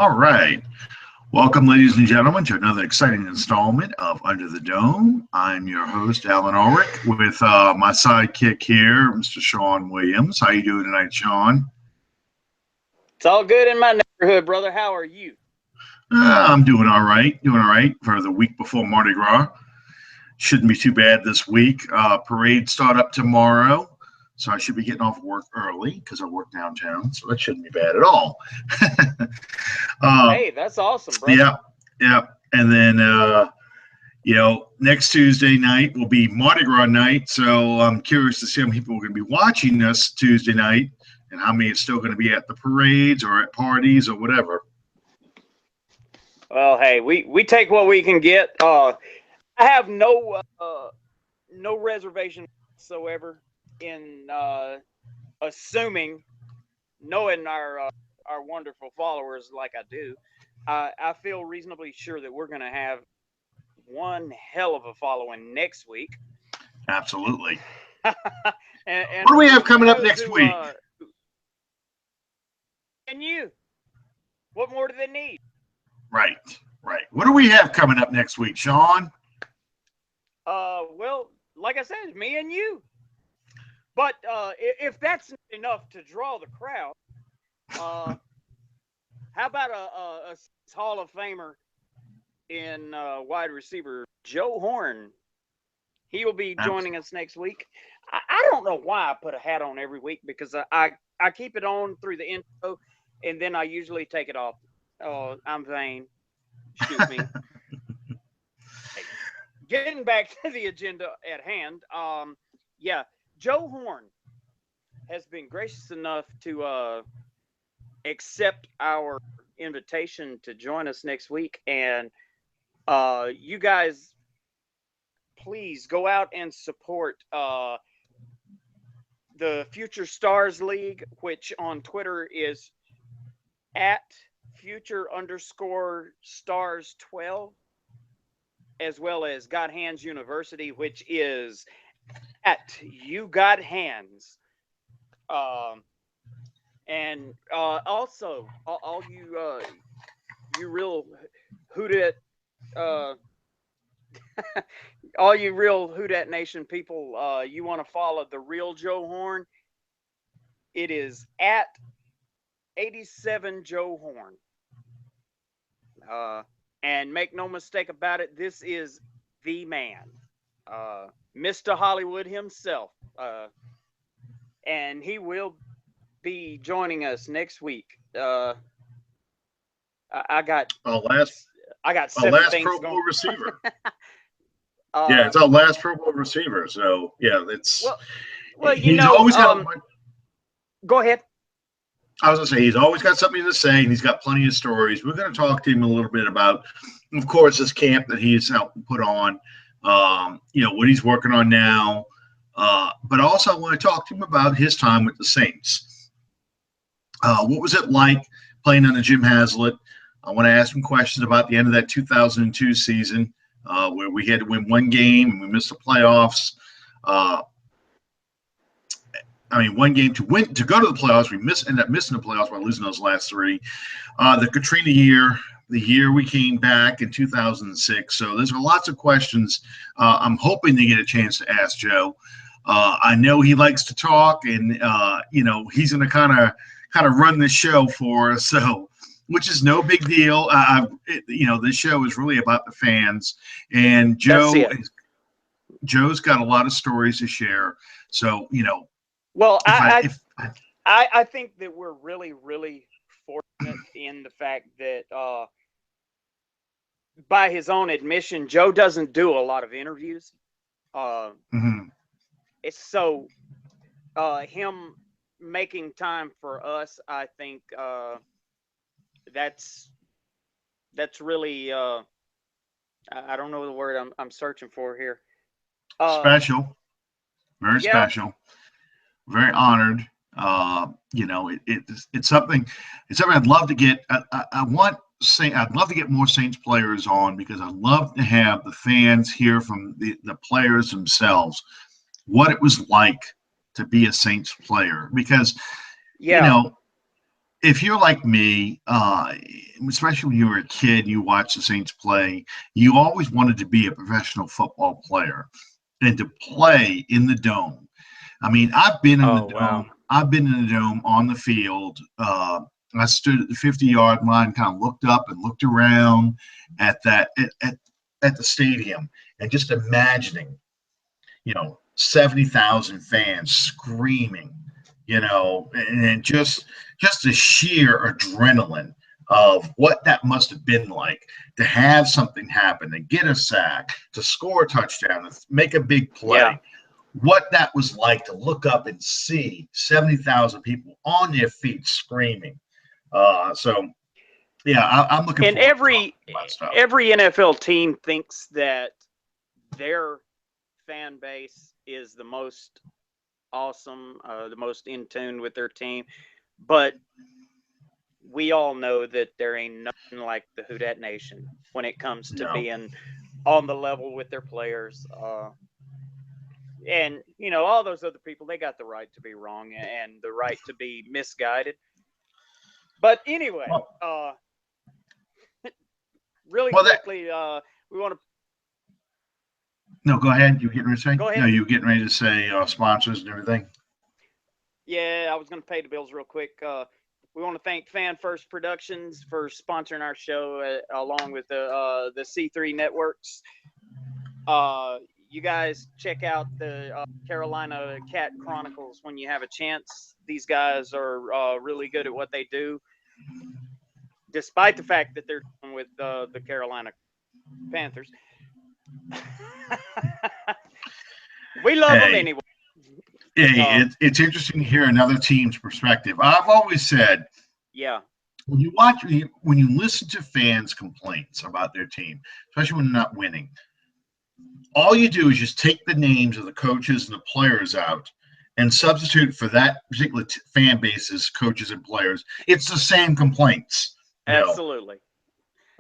All right. Welcome, ladies and gentlemen, to another exciting installment of Under the Dome. I'm your host, Alan Ulrich, with my sidekick here, Mr. Sean Williams. How you doing tonight, Sean? It's all good in my neighborhood, brother. How are you? I'm doing all right. Doing all right for the week before Mardi Gras. Shouldn't be too bad this week. Parade start up tomorrow, so I should be getting off work early because I work downtown, so that shouldn't be bad at all. Hey, that's awesome, brother. Yeah. And then, next Tuesday night will be Mardi Gras night, so I'm curious to see how many people are going to be watching us Tuesday night and how many are still going to be at the parades or at parties or whatever. Well, hey, we take what we can get. I have no reservation whatsoever in assuming, knowing our wonderful followers like I do. I feel reasonably sure that we're going to have one hell of a following next week. Absolutely. and what do we have coming up next week? And you. What more do they need? Right. What do we have coming up next week, Sean? Well, like I said, it's me and you. But if that's not enough to draw the crowd, how about a Hall of Famer in wide receiver, Joe Horn? He will be joining us next week. I don't know why I put a hat on every week because I keep it on through the intro, and then I usually take it off. Oh, I'm vain. Shoot me. Getting back to the agenda at hand, Joe Horn has been gracious enough to accept our invitation to join us next week, and you guys, please go out and support the Future Stars League, which on Twitter is at future_stars12, as well as Got Hands University, which is at You Got Hands. And also, all you real Houdat, all you real Houdat Nation people, you want to follow the real Joe Horn? It is at 87 Joe Horn. And make no mistake about it, this is the man, Mr. Hollywood himself. And he will be joining us next week. I got seven things Pro Bowl going. receiver. It's our last Pro Bowl receiver. So it's he's always got. Go ahead. I was going to say, he's always got something to say, and he's got plenty of stories. We're going to talk to him a little bit about, of course, this camp that he's helped put on, what he's working on now. But also I want to talk to him about his time with the Saints. What was it like playing under Jim Haslett? I want to ask him questions about the end of that 2002 season where we had to win one game and we missed the playoffs. One game to go to the playoffs. We ended up missing the playoffs by losing those last three. The Katrina year, the year we came back in 2006. So there's lots of questions. I'm hoping to get a chance to ask Joe. I know he likes to talk, and he's going to kind of run the show for us. So, which is no big deal. This show is really about the fans, and Joe's got a lot of stories to share. So Well, I think that we're really, really fortunate in the fact that, by his own admission, Joe doesn't do a lot of interviews. It's so him making time for us, I think that's really I don't know the word I'm searching for here. Special, very special. Very honored. It's something I'd love to get. I'd love to get more Saints players on because I'd love to have the fans hear from the players themselves what it was like to be a Saints player. Because if you're like me, especially when you were a kid, you watched the Saints play, you always wanted to be a professional football player and to play in the dome. I mean, I've been in the Oh, wow. dome. I've been in the dome on the field. I stood at the 50-yard line, kind of looked up and looked around at at the stadium, and just imagining, 70,000 fans screaming, and just the sheer adrenaline of what that must have been like to have something happen, to get a sack, to score a touchdown, to make a big play. Yeah. What that was like to look up and see 70,000 people on their feet screaming. So, yeah, I'm looking And forward to talking about stuff. every NFL team thinks that their fan base is the most awesome, the most in tune with their team. But we all know that there ain't nothing like the Who Dat Nation when it comes to No. being on the level with their players. And, all those other people, they got the right to be wrong and the right to be misguided. But anyway, really quickly, we want to. No, go ahead. You getting ready to say? Go ahead. No, you getting ready to say sponsors and everything? Yeah, I was going to pay the bills real quick. We want to thank Fan First Productions for sponsoring our show, along with the C3 networks. You guys check out the Carolina Cat Chronicles when you have a chance. These guys are really good at what they do, despite the fact that they're dealing with the Carolina Panthers. We love them anyway. Hey, it's interesting to hear another team's perspective. I've always said, yeah, when you listen to fans' complaints about their team, especially when they're not winning, all you do is just take the names of the coaches and the players out and substitute for that particular fan base's coaches and players. It's the same complaints. Absolutely.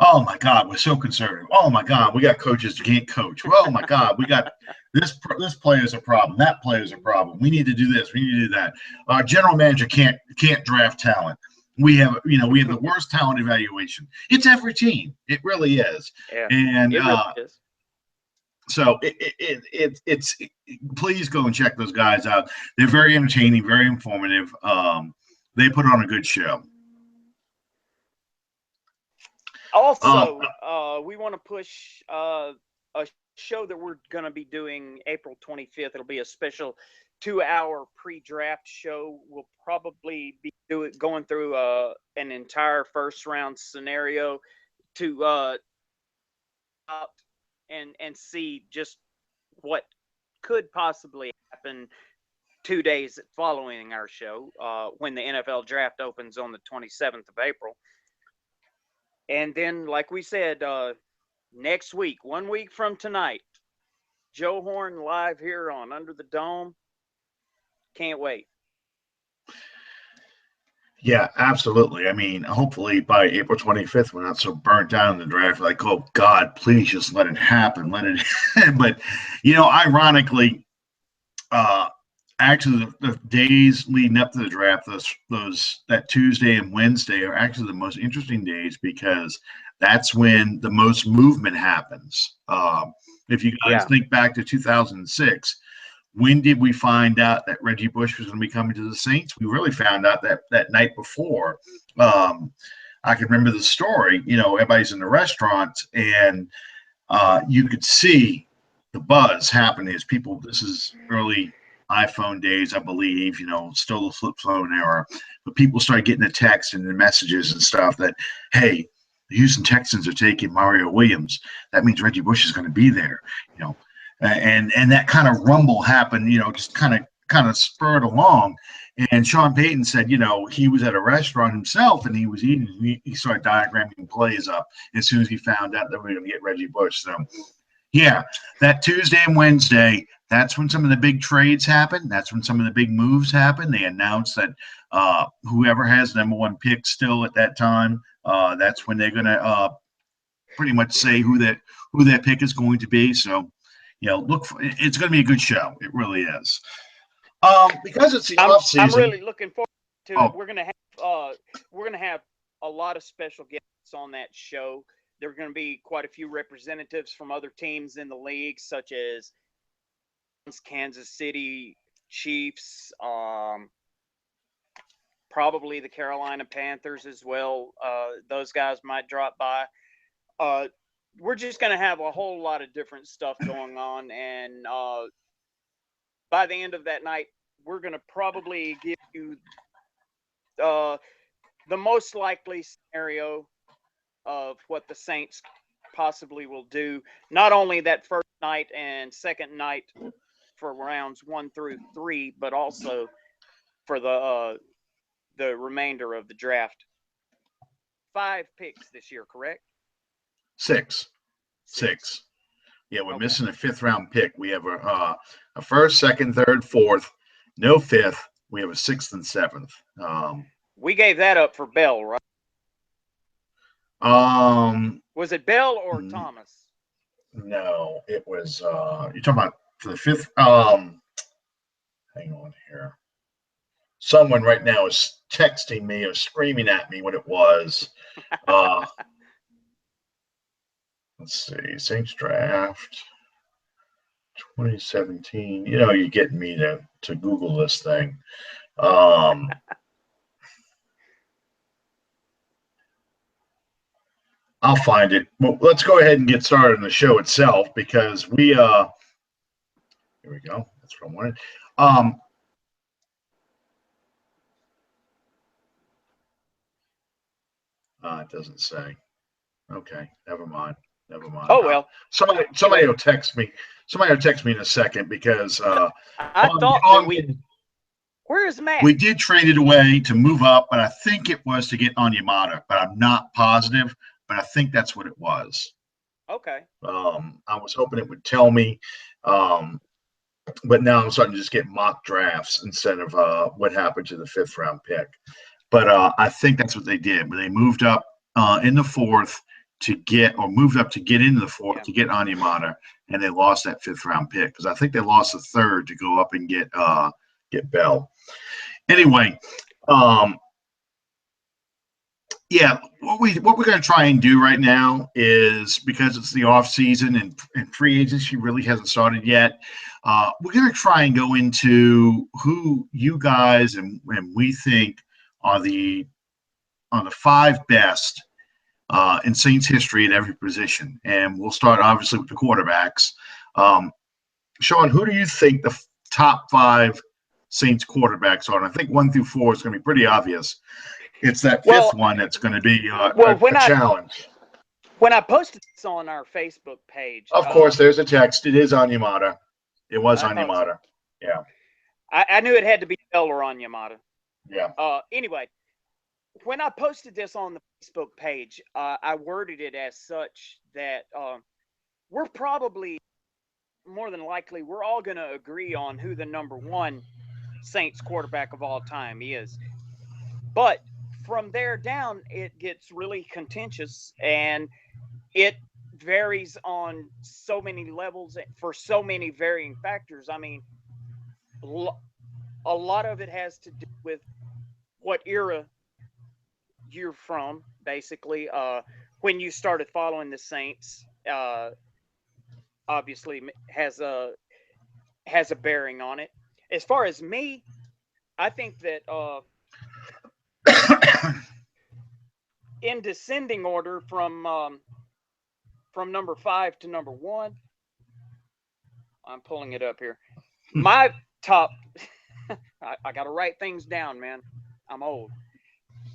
Oh my God, we're so conservative. Oh my God, we got coaches who can't coach. Oh my God, we got this player's a problem. That player's a problem. We need to do this. We need to do that. Our general manager can't draft talent. We have the worst talent evaluation. It's every team. It really is. Yeah, and it really is. So it's please go and check those guys out. They're very entertaining, very informative. They put on a good show. Also, we want to push a show that we're going to be doing April 25th. It'll be a special 2-hour pre-draft show. We'll probably be going through an entire first-round scenario to and see just what could possibly happen 2 days following our show when the NFL draft opens on the 27th of April. And then, like we said, next week, 1 week from tonight, Joe Horn live here on Under the Dome. Can't wait. Yeah, absolutely. I mean, hopefully by April 25th, we're not so burnt down in the draft. Like, oh God, please just let it happen. Let it. But, ironically, actually the days leading up to the draft, that Tuesday and Wednesday are actually the most interesting days because that's when the most movement happens. If you guys think back to 2006, when did we find out that Reggie Bush was going to be coming to the Saints? We really found out that night before. I can remember the story. Everybody's in the restaurant, and you could see the buzz happening as people. This is early iPhone days, I believe. Still the flip phone era, but people started getting the text and the messages and stuff that, hey, the Houston Texans are taking Mario Williams. That means Reggie Bush is going to be there. And that kind of rumble happened, just kind of spurred along. And Sean Payton said, he was at a restaurant himself and he was eating. He started diagramming plays up as soon as he found out that we were going to get Reggie Bush. So, yeah, that Tuesday and Wednesday, that's when some of the big trades happen. That's when some of the big moves happen. They announced that whoever has number one pick still at that time, that's when they're going to pretty much say who that pick is going to be. So, it's going to be a good show. It really is. Because it's the offseason. I'm really looking forward to it. We're gonna have a lot of special guests on that show. There are going to be quite a few representatives from other teams in the league, such as Kansas City Chiefs, probably the Carolina Panthers as well. Those guys might drop by. We're just going to have a whole lot of different stuff going on, and by the end of that night, we're going to probably give you the most likely scenario of what the Saints possibly will do, not only that first night and second night for rounds 1 through 3, but also for the remainder of the draft. 5 picks this year, correct? Six. Yeah, we're missing a 5th round pick. We have a first, second, third, fourth, no 5th. We have a 6th and 7th. We gave that up for Bell, right? Was it Bell or Thomas? No, it was you're talking about for the 5th. Hang on here. Someone right now is texting me or screaming at me what it was. Let's see, Saints draft 2017. You know, you're getting me to Google this thing. I'll find it. Well, let's go ahead and get started on the show itself because we here we go. That's what I wanted. It doesn't say. Okay, never mind. Oh well. Somebody will text me. Somebody will text me in a second because I thought that where is Matt? We did trade it away to move up, but I think it was to get Onyemata, but I'm not positive. But I think that's what it was. Okay. I was hoping it would tell me, but now I'm starting to just get mock drafts instead of what happened to the 5th round pick. But I think that's what they did. They moved up in the 4th to get, or moved up to get into the 4th to get Onyemata, and they lost that 5th round pick because I think they lost the 3rd to go up and get Bell. Anyway, yeah, what we're going to try and do right now is, because it's the off season and free agency really hasn't started yet, we're going to try and go into who you guys and we think are the 5 best in Saints history at every position. And we'll start obviously with the quarterbacks. Sean, who do you think the top 5 Saints quarterbacks are? And I think 1 through 4 is going to be pretty obvious. It's that 5th one that's going to be a challenge. When I posted this on our Facebook page, of course, there's a text. It is Onyemata. It was Onyemata. So. Yeah. I knew it had to be Bell or Onyemata. Yeah. Anyway, when I posted this on the Facebook page, I worded it as such that we're probably, more than likely, we're all going to agree on who the number 1 Saints quarterback of all time is. But from there down, it gets really contentious, and it varies on so many levels for so many varying factors. I mean, a lot of it has to do with what era you're from, basically. When you started following the Saints, obviously has a bearing on it. As far as me, I think that in descending order from number 5 to number 1, I'm pulling it up here. My top, I got to write things down, man. I'm old.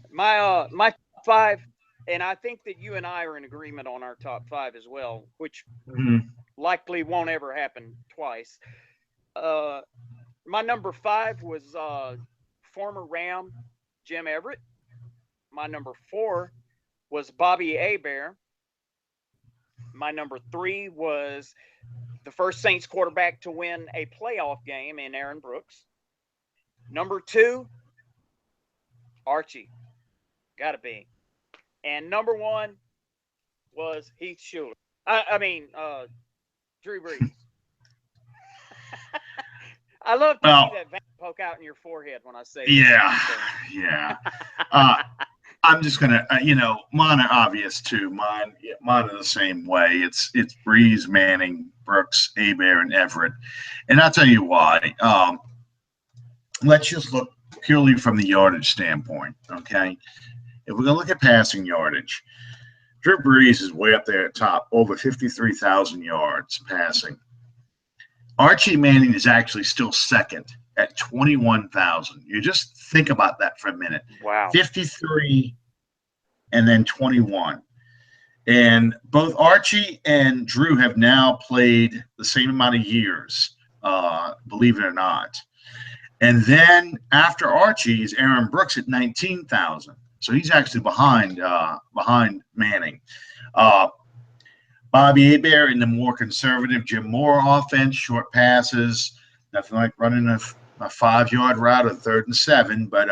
My top 5, and I think that you and I are in agreement on our top 5 as well, which likely won't ever happen twice. My number 5 was former Ram Jim Everett. My number 4 was Bobby Hebert. My number 3 was the first Saints quarterback to win a playoff game in Aaron Brooks. Number 2, Archie. Gotta be. And number 1 was Heath Schuler. Drew Brees. I love to Well, see that vein poke out in your forehead when I say yeah, this. yeah. Uh, I'm just gonna, mine are obvious too. Mine are the same way. It's Breeze, Manning, Brooks, Abear, and Everett. And I'll tell you why. Let's just look purely from the yardage standpoint. Okay, if we're gonna look at passing yardage, Drew Brees is way up there at top, over 53,000 yards passing. Archie Manning is actually still second at 21,000. You just think about that for a minute. Wow. 53 and then 21. And both Archie and Drew have now played the same amount of years, believe it or not. And then after Archie is Aaron Brooks at 19,000. So he's actually behind Manning. Bobby Abear in the more conservative Jim Moore offense, short passes, nothing like running a 5-yard route or 3rd and 7, but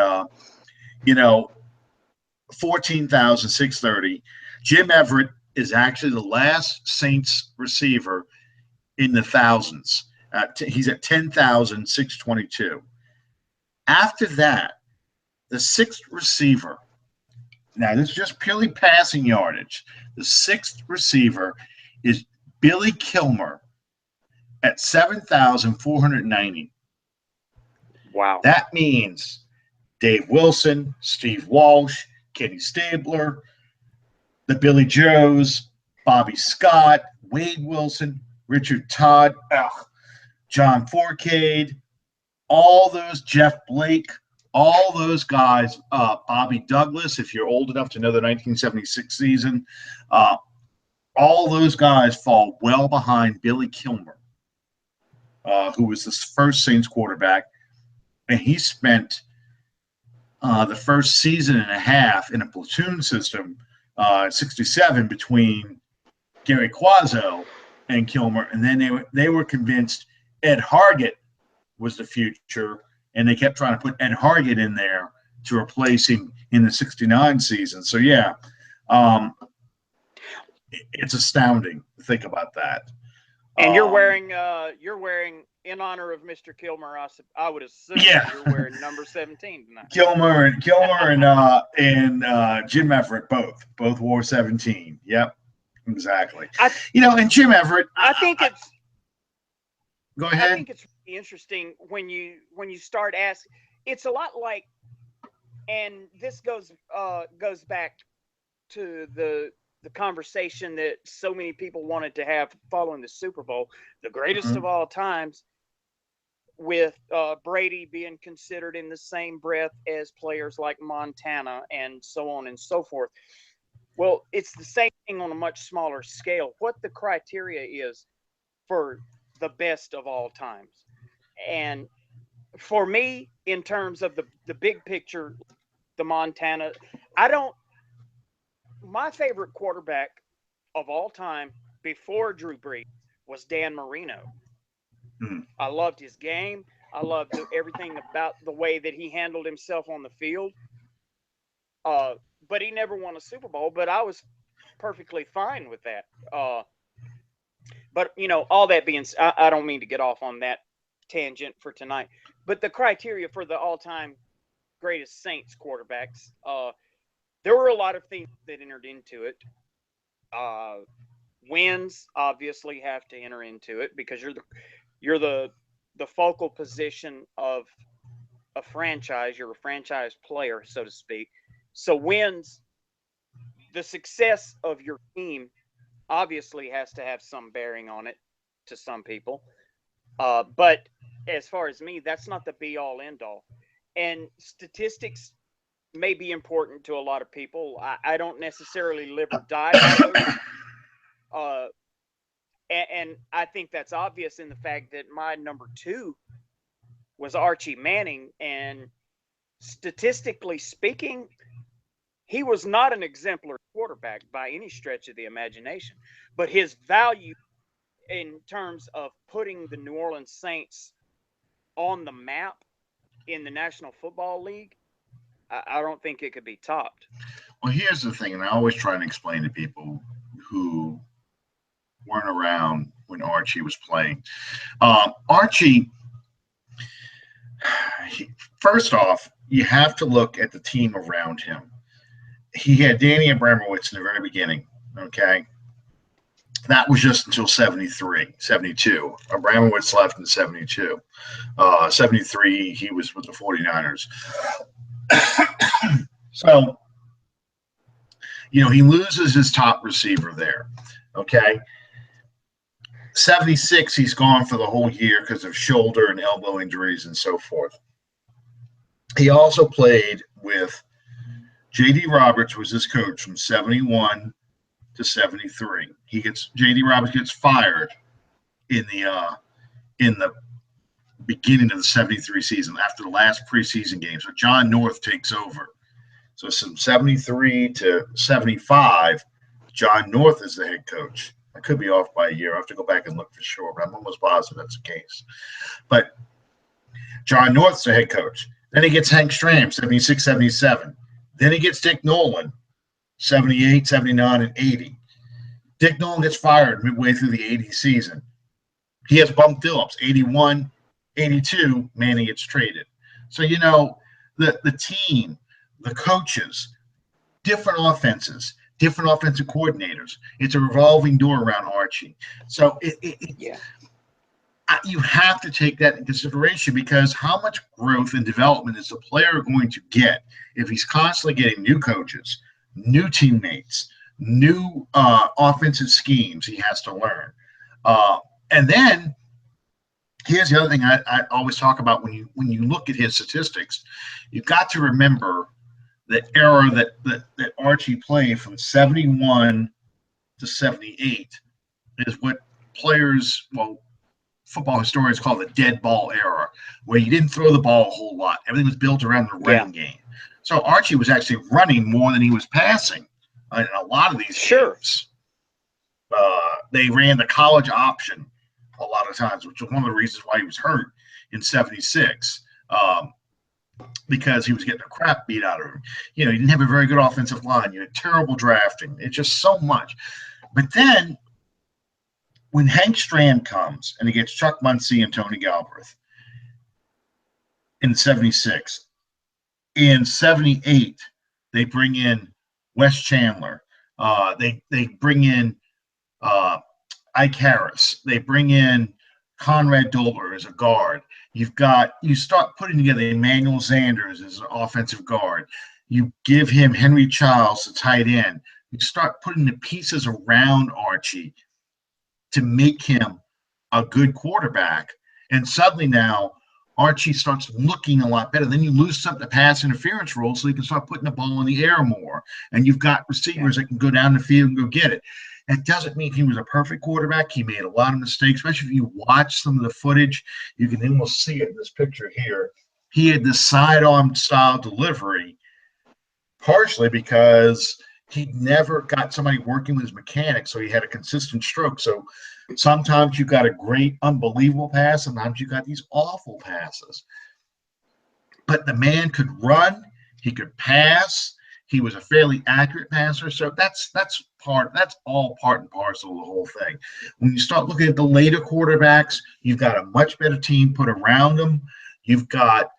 14,630. Jim Everett is actually the last Saints receiver in the thousands. He's at 10,622. After that, the sixth receiver, now this is just purely passing yardage, the sixth receiver is Billy Kilmer at 7,490. Wow. That means Dave Wilson, Steve Walsh, Kenny Stabler, the Billy Joes, Bobby Scott, Wade Wilson, Richard Todd, John Fourcade, all those, Jeff Blake, all those guys, Bobby Douglas, if you're old enough to know the 1976 season, all those guys fall well behind Billy Kilmer, who was the first Saints quarterback, and he spent the first season and a half in a platoon system, 67, between Gary Quazzo and Kilmer, and then they were convinced Ed Hargett was the future, and they kept trying to put Ed Hargett in there to replace him in the 69 season. So yeah, it's astounding to think about that. And you're wearing in honor of Mr. Kilmer. I would assume you're wearing number 17 tonight. Kilmer and Jim Everett both wore 17. Yep, exactly. And Jim Everett. I think it's. Go ahead. I think it's really interesting when you start asking. It's a lot like, and this goes back to the conversation that so many people wanted to have following the Super Bowl, the greatest of all times, with Brady being considered in the same breath as players like Montana and so on and so forth. Well, it's the same thing on a much smaller scale. What the criteria is for the best of all times. And for me, in terms of the big picture, the Montana, my favorite quarterback of all time before Drew Brees was Dan Marino. I loved his game. I loved everything about the way that he handled himself on the field. But he never won a Super Bowl, but I was perfectly fine with that. But, all that being said, I don't mean to get off on that tangent for tonight. But the criteria for the all-time greatest Saints quarterbacks, there were a lot of things that entered into it. Wins obviously have to enter into it because you're the focal position of a franchise. You're a franchise player, so to speak. So wins, the success of your team obviously has to have some bearing on it to some people. But as far as me, that's not the be all end all. And statistics may be important to a lot of people. I don't necessarily live or die by those. And I think that's obvious in the fact that my number 2 was Archie Manning. And statistically speaking, he was not an exemplary quarterback by any stretch of the imagination. But his value in terms of putting the New Orleans Saints on the map in the National Football League, I don't think it could be topped. Well, here's the thing, and I always try and explain to people who weren't around when Archie was playing. Archie First off, you have to look at the team around him. He had Danny Abramowitz in the very beginning. Okay. That was just until 73, 72. Abramowitz left in 72. 73, he was with the 49ers. So, he loses his top receiver there. Okay. 76, he's gone for the whole year because of shoulder and elbow injuries and so forth. He also played with J.D. Roberts was his coach from 71 to 73. J.D. Roberts gets fired in the beginning of the 73 season after the last preseason game. So John North takes over. So from 73 to 75, John North is the head coach. I could be off by a year. I have to go back and look for sure, but I'm almost positive that's the case. But John North's the head coach. Then he gets Hank Stram, 76, 77. Then he gets Dick Nolan, 78, 79, and 80. Dick Nolan gets fired midway through the 80 season. He has Bum Phillips, 81, 82. Manning gets traded. So, the team, the coaches, different offenses, different offensive coordinators. It's a revolving door around Archie. So you have to take that into consideration, because how much growth and development is the player going to get if he's constantly getting new coaches, new teammates, new offensive schemes he has to learn. And then here's the other thing I always talk about when you look at his statistics. You've got to remember the era that Archie played from 71 to 78 is what players, football historians call the dead ball era, where you didn't throw the ball a whole lot. Everything was built around the running game. So Archie was actually running more than he was passing in a lot of these games. They ran the college option a lot of times, which was one of the reasons why he was hurt in 76. Because he was getting the crap beat out of him. He didn't have a very good offensive line. You had terrible drafting. It's just so much. But then when Hank Stram comes and he gets Chuck Muncie and Tony Galbraith in 76, in 78, they bring in Wes Chandler. They bring in Ike Harris. They bring in Conrad Dobler as a guard. You start putting together Emmanuel Sanders as an offensive guard. You give him Henry Childs, the tight end. You start putting the pieces around Archie to make him a good quarterback. And suddenly now Archie starts looking a lot better. Then you lose some of the pass interference rules, so you can start putting the ball in the air more. And you've got receivers that can go down the field and go get it. That doesn't mean he was a perfect quarterback. He made a lot of mistakes, especially if you watch some of the footage. You can almost see it in this picture here. He had this sidearm style delivery, partially because he never got somebody working with his mechanics, so he had a consistent stroke. So sometimes you got a great, unbelievable pass. Sometimes you got these awful passes. But the man could run. He could pass. He was a fairly accurate passer. So that's all part and parcel of the whole thing. When you start looking at the later quarterbacks, you've got a much better team put around them. You've got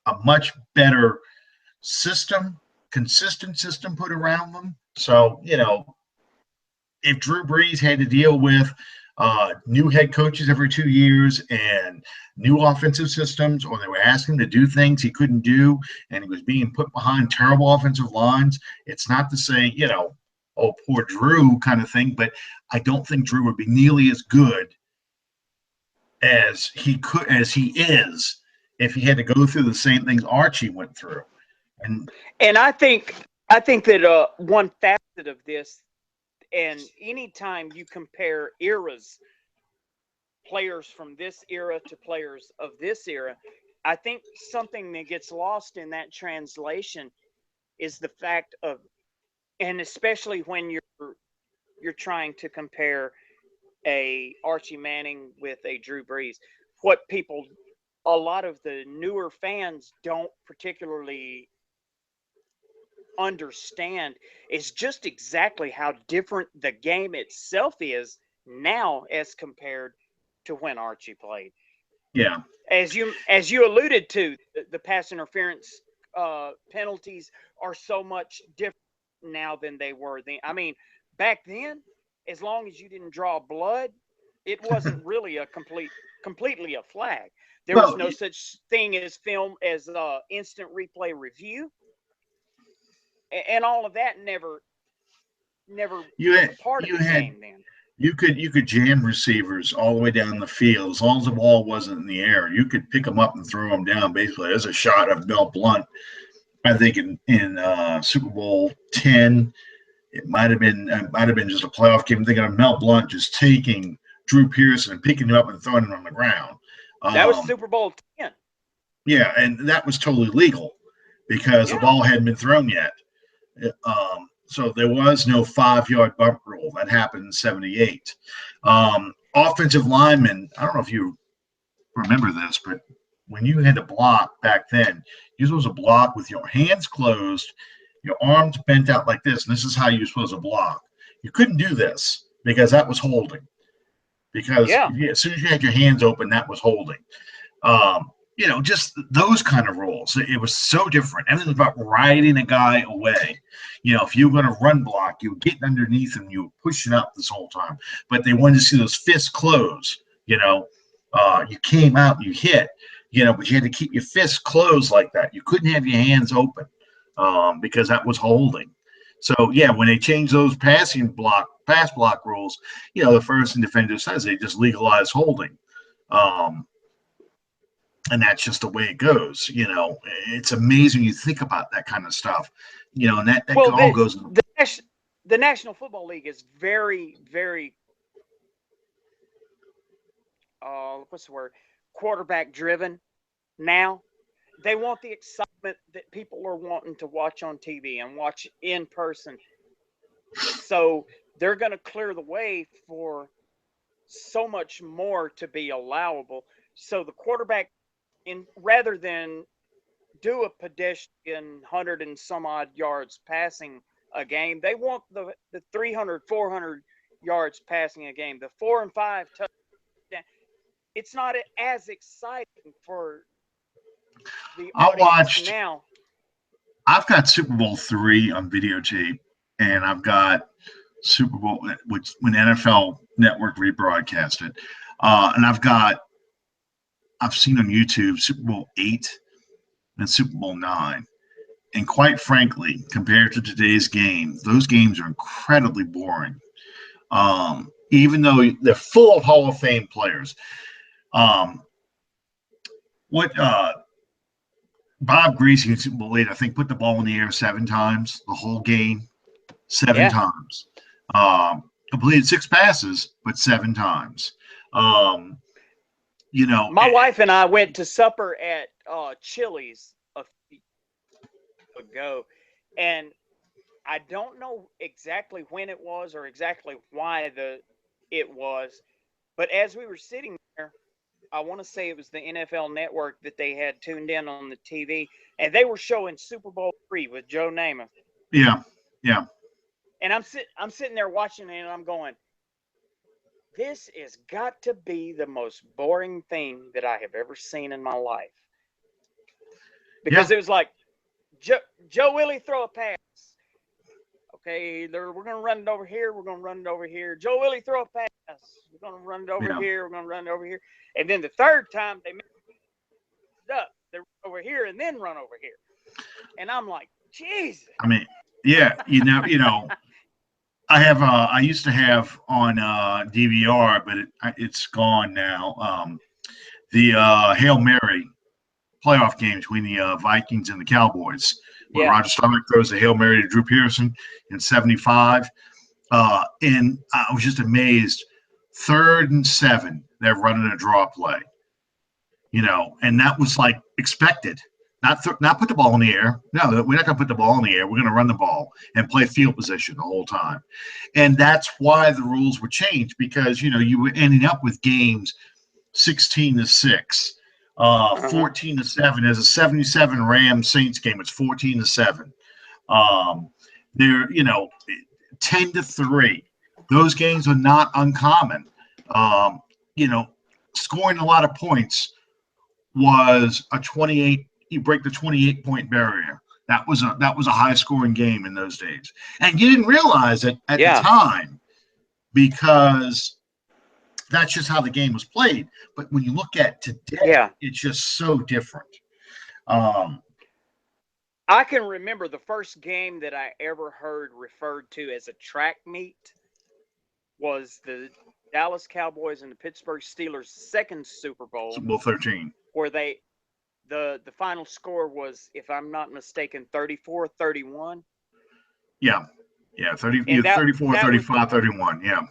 a much better system, consistent system put around them. So, if Drew Brees had to deal with new head coaches every 2 years and new offensive systems, or they were asking him to do things he couldn't do, and he was being put behind terrible offensive lines, it's not to say, oh, poor Drew kind of thing, but I don't think Drew would be nearly as good as he is if he had to go through the same things Archie went through. And I think that one facet of this, and anytime you compare eras, players from this era to players of this era, I think something that gets lost in that translation is the fact of, and especially when you're trying to compare a Archie Manning with a Drew Brees, a lot of the newer fans don't particularly understand is just exactly how different the game itself is now as compared to when Archie played. Yeah. As you alluded to, the pass interference penalties are so much different now than they were then. I mean, back then, as long as you didn't draw blood, it wasn't really completely a flag. There was Well, no such thing as instant replay review, and all of that never you was had a part of you the had game then. you could jam receivers all the way down the field as long as the ball wasn't in the air. You could pick them up and throw them down. Basically, there's a shot of Mel Blount. I think in Super Bowl 10, it might have been just a playoff game. I'm thinking of Mel Blount just taking Drew Pearson and picking him up and throwing him on the ground. That was Super Bowl 10. Yeah, and that was totally legal because the Yeah. ball hadn't been thrown yet. So there was no 5-yard bump rule. That happened in 78. Offensive linemen, I don't know if you remember this, but when you had to block back then, you're supposed to block with your hands closed, your arms bent out like this, and this is how you're supposed to block. You couldn't do this because that was holding. Because as soon as you had your hands open, that was holding. Just those kind of rules. It was so different. Everything was about riding a guy away. If you were going to run block, you were getting underneath him, you were pushing up this whole time. But they wanted to see those fists close. You came out, you hit, but you had to keep your fists closed like that. You couldn't have your hands open because that was holding. So, yeah, when they changed those pass block rules, the first and defender says they just legalized holding. And that's just the way it goes. It's amazing you think about that kind of stuff. And that all goes. The National Football League is very, very, what's the word? Quarterback driven now. They want the excitement that people are wanting to watch on TV and watch in person. So they're going to clear the way for so much more to be allowable. So the quarterback, rather than do a pedestrian 100 and some odd yards passing a game, they want the 300, 400 yards passing a game, the 4 and 5 touchdowns. It's not as exciting for the audience now. I've got Super Bowl 3 on videotape, and I've got Super Bowl, which when NFL Network rebroadcast it, and I've seen on YouTube Super Bowl 8 and Super Bowl 9. And quite frankly, compared to today's game, those games are incredibly boring. Even though they're full of Hall of Fame players. Bob Greasy in Super Bowl 8, I think, put the ball in the air 7 times, the whole game, 7 times. Completed 6 passes, but 7 times. My wife and I went to supper at Chili's a few years ago, and I don't know exactly when it was or exactly why it was, but as we were sitting there, I want to say it was the NFL Network that they had tuned in on the TV, and they were showing Super Bowl 3 with Joe Namath. Yeah. And I'm sitting there watching it, and I'm going, this has got to be the most boring thing that I have ever seen in my life. Because it was like, Joe Willie, throw a pass. Okay, we're going to run it over here. We're going to run it over here. Joe Willie, throw a pass. We're going to run it over here. We're going to run it over here. And then the third time, they messed it up. They run over here and then run over here. And I'm like, Jesus. I mean, yeah, I used to have on DVR, but it's gone now. The Hail Mary playoff game between the Vikings and the Cowboys, where Roger Staubach throws the Hail Mary to Drew Pearson in 75. And I was just amazed. 3rd and 7, they're running a draw play, and that was like expected. Not put the ball in the air. No, we're not going to put the ball in the air. We're going to run the ball and play field position the whole time. And that's why the rules were changed, because, you were ending up with games 16-6, 14-7. There's a 77 Rams Saints game. It's 14-7. They're, 10-3. Those games are not uncommon. Scoring a lot of points was a 28. You break the 28-point barrier. That was a high scoring game in those days, and you didn't realize it at the time because that's just how the game was played. But when you look at today, it's just so different. I can remember the first game that I ever heard referred to as a track meet was the Dallas Cowboys and the Pittsburgh Steelers' second Super Bowl. Super Bowl 13. Where the final score was, if I'm not mistaken, 34-31. Yeah. 34, 35, 31. Yeah.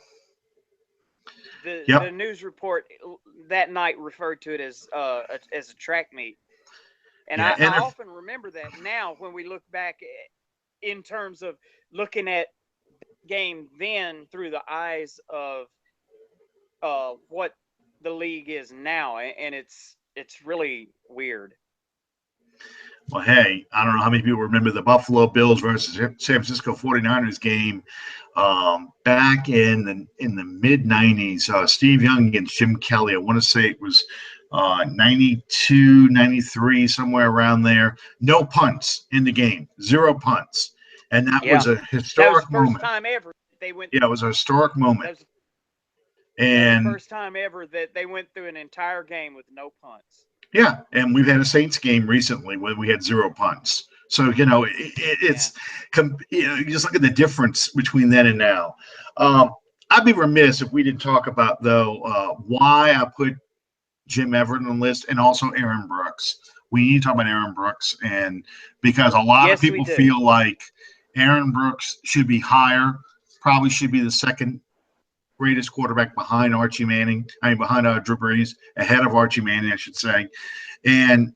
The news report that night referred to it as a track meet. And I often remember that now when we look back in terms of looking at the game then through the eyes of what the league is now, and it's really weird. Well, hey, I don't know how many people remember the Buffalo Bills versus San Francisco 49ers game back in the mid-90s. Steve Young against Jim Kelly. I want to say it was 92, 93, somewhere around there. No punts in the game. 0 punts. And that was a historic moment. That was the first time ever they went. Yeah, it was a historic moment. That was the first time ever that they went through an entire game with no punts. Yeah, and we've had a Saints game recently where we had 0 punts. So, it's you just look at the difference between then and now. I'd be remiss if we didn't talk about, though, why I put Jim Everett on the list and also Aaron Brooks. We need to talk about Aaron Brooks, and because a lot of people feel like Aaron Brooks should be higher, probably should be the second greatest quarterback behind Archie Manning. Behind Drew Brees, ahead of Archie Manning, I should say. And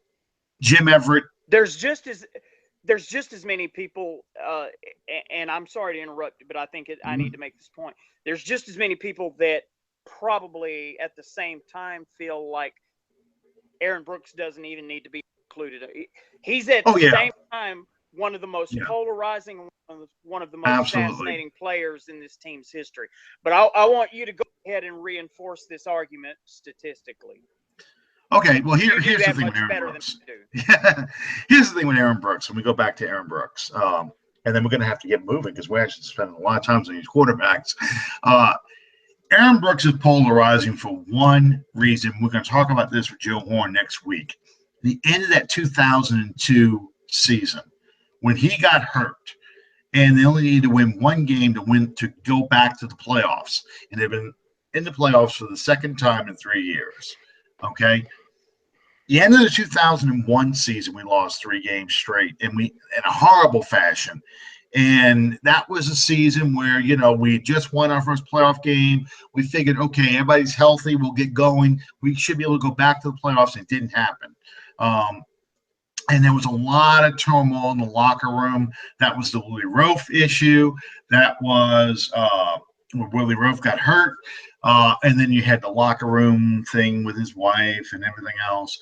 Jim Everett. There's just as many people, and I'm sorry to interrupt, but I think I need to make this point. There's just as many people that probably at the same time feel like Aaron Brooks doesn't even need to be included. He's at the same time one of the most polarizing, one of the most fascinating players in this team's history. But I want you to go ahead and reinforce this argument statistically. Okay, well, here's the thing with Aaron Brooks. Here's the thing with Aaron Brooks, and we go back to Aaron Brooks, and then we're going to have to get moving because we're actually spending a lot of time on these quarterbacks. Aaron Brooks is polarizing for one reason. We're going to talk about this with Joe Horn next week. The end of that 2002 season, when he got hurt, and they only needed to win one game to go back to the playoffs, and they've been in the playoffs for the second time in 3 years. Okay, the end of the 2001 season, we lost 3 games straight, and in a horrible fashion. And that was a season where, we just won our first playoff game. We figured, okay, everybody's healthy. We'll get going. We should be able to go back to the playoffs. It didn't happen. And there was a lot of turmoil in the locker room. That was the Willie Roaf issue. That was where Willie Roaf got hurt. And then you had the locker room thing with his wife and everything else.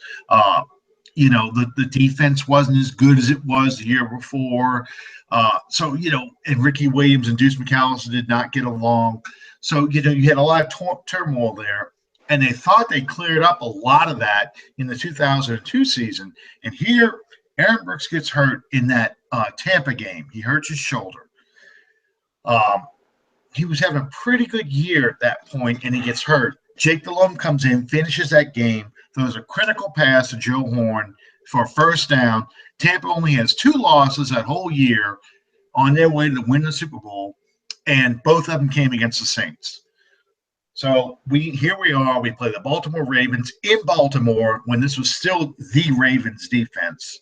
The defense wasn't as good as it was the year before. And Ricky Williams and Deuce McAllister did not get along. So, you had a lot of turmoil there. And they thought they cleared up a lot of that in the 2002 season. And here, Aaron Brooks gets hurt in that Tampa game. He hurts his shoulder. He was having a pretty good year at that point, and he gets hurt. Jake Delhomme comes in, finishes that game, throws a critical pass to Joe Horn for a first down. Tampa only has 2 losses that whole year on their way to win the Super Bowl, and both of them came against the Saints. So here we are. We play the Baltimore Ravens in Baltimore when this was still the Ravens defense.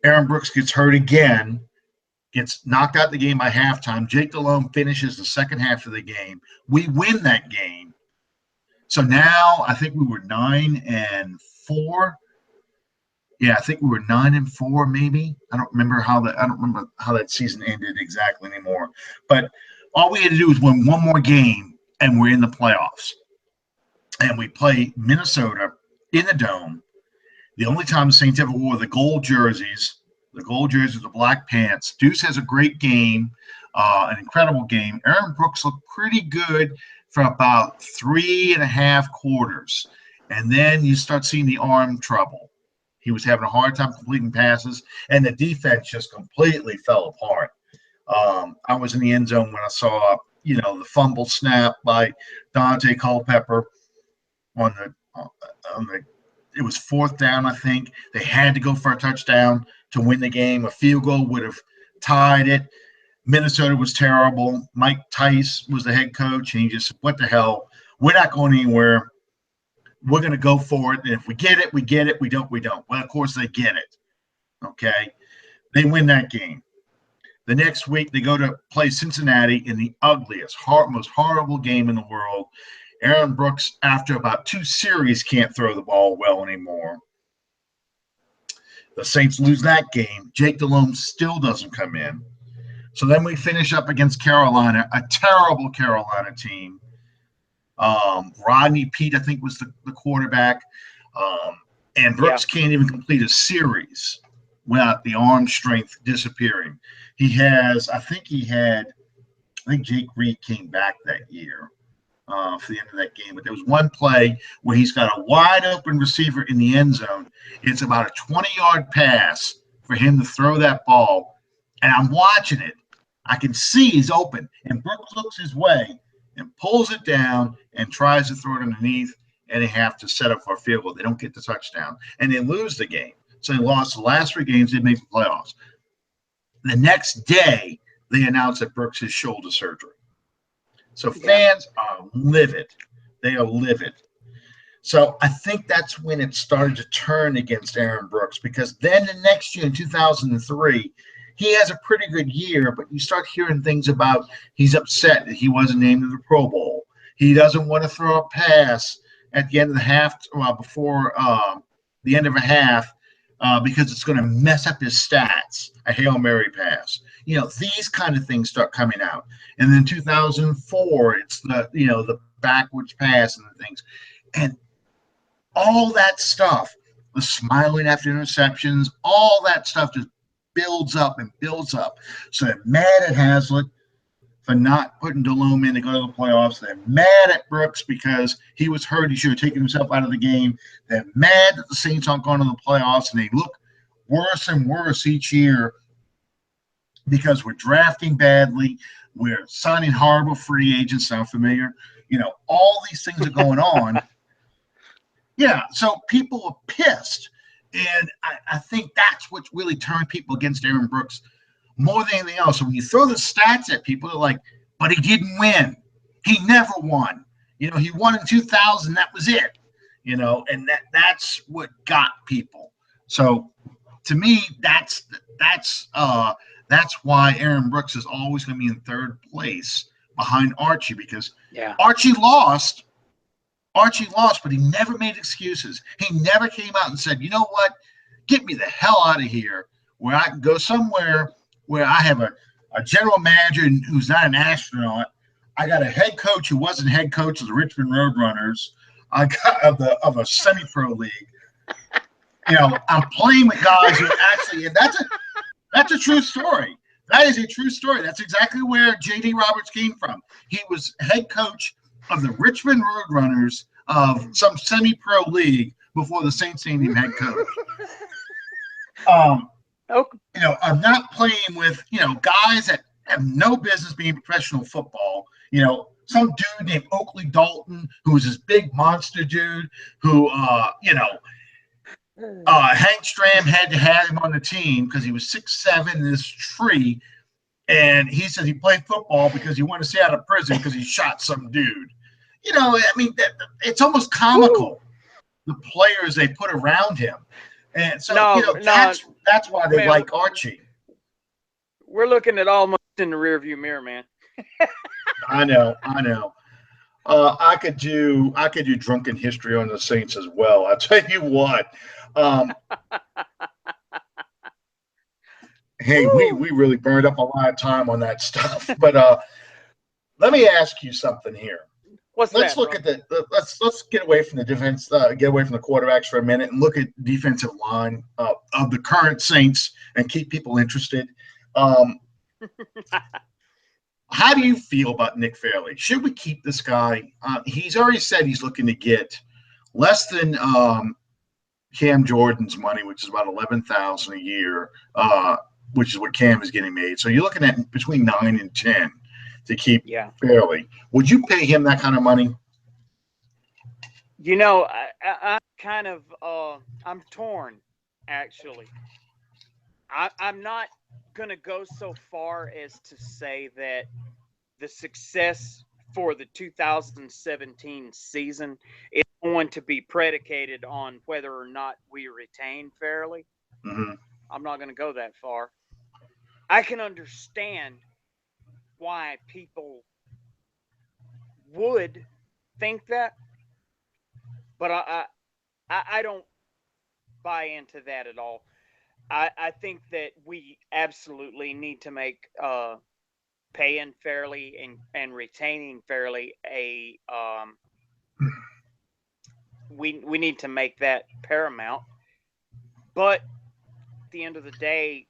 Aaron Brooks gets hurt again, gets knocked out the game by halftime. Jake Delhomme finishes the second half of the game. We win that game. So now I think we were 9-4. Yeah, I think we were 9-4, maybe. I don't remember how that season ended exactly anymore. But all we had to do was win one more game, and we're in the playoffs. And we play Minnesota in the Dome. The only time the Saints ever wore the gold jerseys, the black pants. Deuce has a great game, an incredible game. Aaron Brooks looked pretty good for about 3.5 quarters. And then you start seeing the arm trouble. He was having a hard time completing passes, and the defense just completely fell apart. I was in the end zone when I saw, the fumble snap by Dante Culpepper on the it was 4th down, I think. They had to go for a touchdown to win the game. A field goal would have tied it. Minnesota was terrible. Mike Tice was the head coach, and he just said, what the hell? We're not going anywhere. We're going to go for it. And if we get it, we get it. We don't, we don't. Well, of course, they get it. Okay. They win that game. The next week, they go to play Cincinnati in the ugliest, most horrible game in the world. Aaron Brooks, after about 2 series, can't throw the ball well anymore. The Saints lose that game. Jake Delhomme still doesn't come in. So then we finish up against Carolina, a terrible Carolina team. Rodney Peete, I think, was the quarterback. And Brooks can't even complete a series without the arm strength disappearing. I think Jake Reed came back that year for the end of that game. But there was one play where he's got a wide open receiver in the end zone. It's about a 20-yard pass for him to throw that ball. And I'm watching it. I can see he's open. And Brooks looks his way and pulls it down and tries to throw it underneath. And they have to set up for a field goal. They don't get the touchdown. And they lose the game. So they lost the last 3 games. They made the playoffs. The next day, they announced that Brooks has shoulder surgery. So fans are livid. They are livid. So I think that's when it started to turn against Aaron Brooks, because then the next year in 2003, he has a pretty good year, but you start hearing things about he's upset that he wasn't named to the Pro Bowl. He doesn't want to throw a pass at the end of the half, before the end of a half, because it's going to mess up his stats, a Hail Mary pass. These kind of things start coming out. And then 2004, it's the backwards pass and the things. And all that stuff, the smiling after interceptions, all that stuff just builds up and builds up. So they're mad at Hazlitt for not putting Delhomme in to go to the playoffs. They're mad at Brooks because he was hurt. He should have taken himself out of the game. They're mad that the Saints aren't going to the playoffs, and they look worse and worse each year because we're drafting badly. We're signing horrible free agents. Sound familiar? All these things are going on. Yeah, so people are pissed. And I think that's what really turned people against Aaron Brooks more than anything else. So when you throw the stats at people, they're like, but he didn't win. He never won. He won in 2000. That was it. And that's what got people. So to me, that's why Aaron Brooks is always going to be in 3rd place behind Archie, because Archie lost, but he never made excuses. He never came out and said, you know what, get me the hell out of here, where I can go somewhere where I have a general manager who's not an astronaut. I got a head coach who wasn't head coach of the Richmond Roadrunners. I got of a semi-pro league. I'm playing with guys who actually, and that's a true story. That is a true story. That's exactly where J.D. Roberts came from. He was head coach of the Richmond Roadrunners of some semi-pro league before the Saints named him head coach. I'm not playing with, guys that have no business being professional football. Some dude named Oakley Dalton, who was this big monster dude who, Hank Stram had to have him on the team because he was 6'7", in this tree. And he said he played football because he wanted to stay out of prison because he shot some dude. It's almost comical, the players they put around him. And so, that's why they like Archie. We're looking at almost in the rearview mirror, man. I know. I could do drunken history on the Saints as well. I'll tell you what. Hey, we really burned up a lot of time on that stuff. But let me ask you something here. Let's get away from the defense, get away from the quarterbacks for a minute, and look at defensive line of the current Saints and keep people interested. How do you feel about Nick Fairley? Should we keep this guy? He's already said he's looking to get less than Cam Jordan's money, which is about 11,000 a year, which is what Cam is getting made. So you're looking at between 9 and 10 to keep Fairley. Would you pay him that kind of money? You know, I'm kind of I'm torn, actually. I'm not gonna go so far as to say that the success for the 2017 season is going to be predicated on whether or not we retain Fairley. Mm-hmm. I'm not going to go that far. I can understand why people would think that, but I don't buy into that at all. I think that we absolutely need to make paying Fairley and retaining Fairley a we need to make that paramount. But at the end of the day,